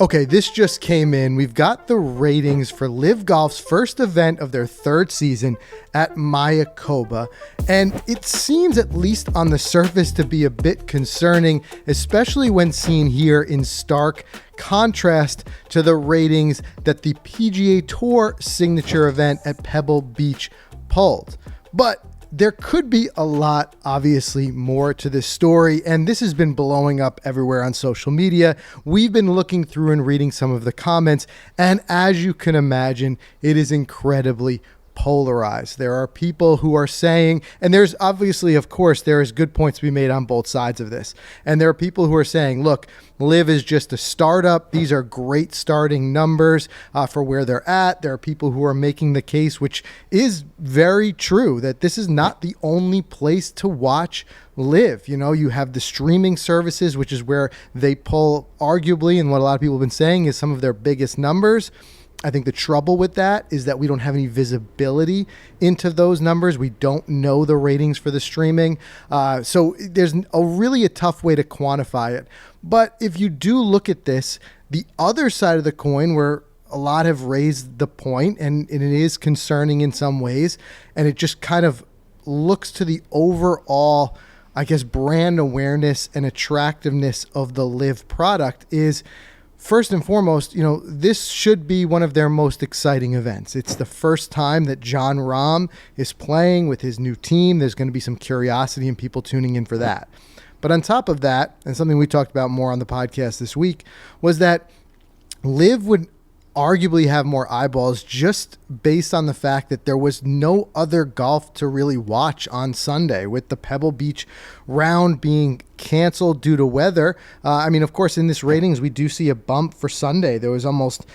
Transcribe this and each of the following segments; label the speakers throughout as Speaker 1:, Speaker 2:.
Speaker 1: Okay, this just came in. We've got the ratings for LIV Golf's first event of their third season at Mayakoba, and it seems, at least on the surface, to be a bit concerning, especially when seen here in stark contrast to the ratings that the PGA Tour signature event at Pebble Beach pulled. But there could be a lot, obviously, more to this story, and this has been blowing up everywhere on social media. We've been looking through and reading some of the comments, and as you can imagine, it is incredibly polarized. There are people who are saying, and there's obviously, of course, there is good points to be made on both sides of this. And there are people who are saying, look, LIV is just a startup. These are great starting numbers for where they're at. There are people who are making the case, which is very true, that this is not the only place to watch LIV. You know, you have the streaming services, which is where they pull, arguably, and what a lot of people have been saying is some of their biggest numbers. I think the trouble with that is that we don't have any visibility into those numbers. We don't know the ratings for the streaming. So there's really a tough way to quantify it. But if you do look at this, the other side of the coin, where a lot have raised the point, and it is concerning in some ways, and it just kind of looks to the overall, I guess, brand awareness and attractiveness of the LIV product is, first and foremost, you know, this should be one of their most exciting events. It's the first time that Jon Rahm is playing with his new team. There's going to be some curiosity and people tuning in for that. But on top of that, and something we talked about more on the podcast this week, was that LIV would arguably have more eyeballs just based on the fact that there was no other golf to really watch on Sunday, with the Pebble Beach round being canceled due to weather. I mean, of course, in this ratings, we do see a bump for Sunday. There was almost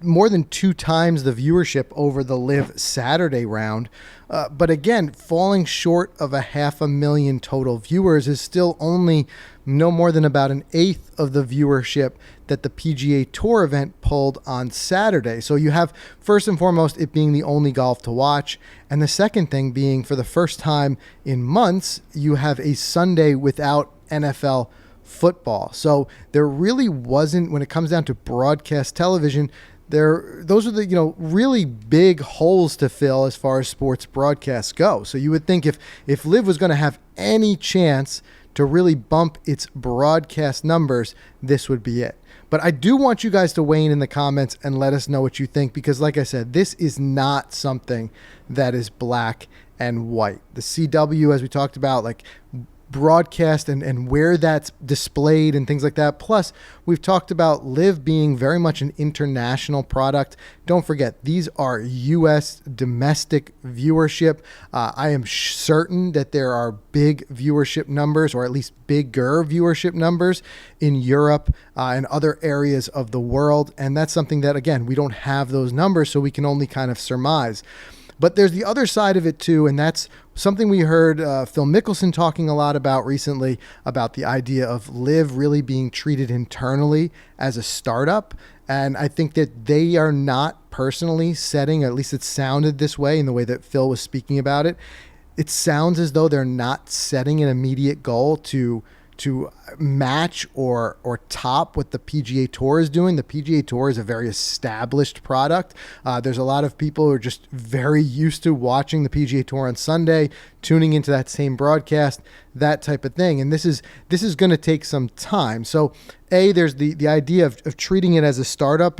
Speaker 1: more than 2 times the viewership over the LIV Saturday round. But again, falling short of 500,000 total viewers is still only no more than about an eighth of the viewership that the PGA Tour event pulled on Saturday. So you have, first and foremost, it being the only golf to watch. And the second thing being, for the first time in months, you have a Sunday without NFL football. So there really wasn't, when it comes down to broadcast television, those are the really big holes to fill as far as sports broadcasts go. So you would think if LIV was going to have any chance to really bump its broadcast numbers, this would be it. But I do want you guys to weigh in the comments and let us know what you think, because like I said, this is not something that is black and white. The CW, as we talked about, like broadcast and where that's displayed and things like that. Plus, we've talked about LIV being very much an international product. Don't forget, these are U.S. domestic viewership. I am certain that there are big viewership numbers, or at least bigger viewership numbers, in Europe and other areas of the world. And that's something that, again, we don't have those numbers, so we can only kind of surmise. But there's the other side of it too, and that's something we heard Phil Mickelson talking a lot about recently, about the idea of LIV really being treated internally as a startup. And I think that they are not personally setting, at least it sounded this way in the way that Phil was speaking about it. It sounds as though they're not setting an immediate goal to match or top what the PGA Tour is doing. The PGA Tour is a very established product. There's a lot of people who are just very used to watching the PGA Tour on Sunday, tuning into that same broadcast, that type of thing. And this is going to take some time. So there's the idea of treating it as a startup.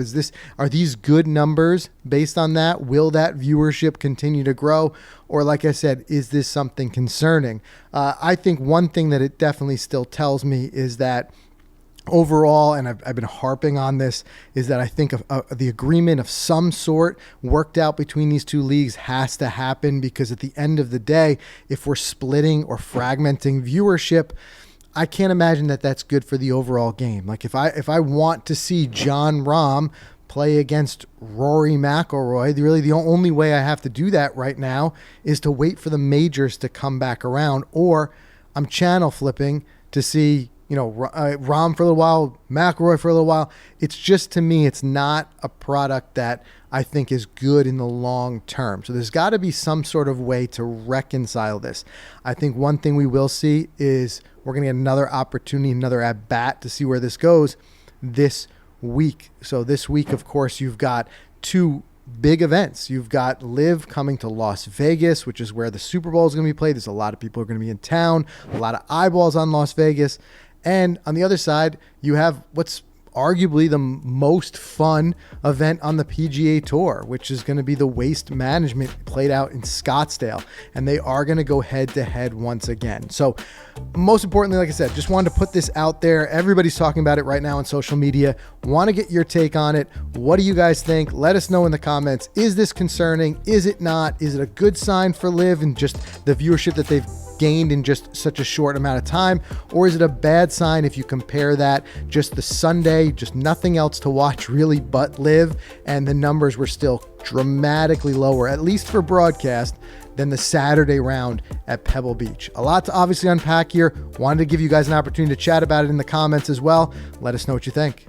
Speaker 1: Are these good numbers based on that? Will that viewership continue to grow? Or, like I said, is this something concerning? I think one thing that it definitely still tells me is that overall, and I've been harping on this, is that I think the agreement of some sort worked out between these two leagues has to happen, because at the end of the day, if we're splitting or fragmenting viewership, I can't imagine that that's good for the overall game. Like if I want to see Jon Rahm play against Rory McIlroy, really the only way I have to do that right now is to wait for the majors to come back around, or I'm channel flipping to see, Rahm for a little while, McIlroy for a little while. It's just, to me, it's not a product that I think is good in the long term. So there's got to be some sort of way to reconcile this. I think one thing we will see is we're going to get another opportunity, another at bat to see where this goes this week. So this week, of course, you've got two big events. You've got LIV coming to Las Vegas, which is where the Super Bowl is going to be played. There's a lot of people who are going to be in town, a lot of eyeballs on Las Vegas. And on the other side, you have what's arguably the most fun event on the PGA Tour, which is going to be the Waste Management played out in Scottsdale. And they are going to go head to head once again. So most importantly, like I said, just wanted to put this out there. Everybody's talking about it right now on social media. Want to get your take on it. What do you guys think? Let us know in the comments. Is this concerning? Is it not? Is it a good sign for LIV and just the viewership that they've gained in just such a short amount of time? Or is it a bad sign if you compare that just the Sunday, just nothing else to watch really but LIV, and the numbers were still dramatically lower, at least for broadcast, than the Saturday round at Pebble Beach? A lot to obviously unpack here. Wanted to give you guys an opportunity to chat about it in the comments as well. Let us know what you think.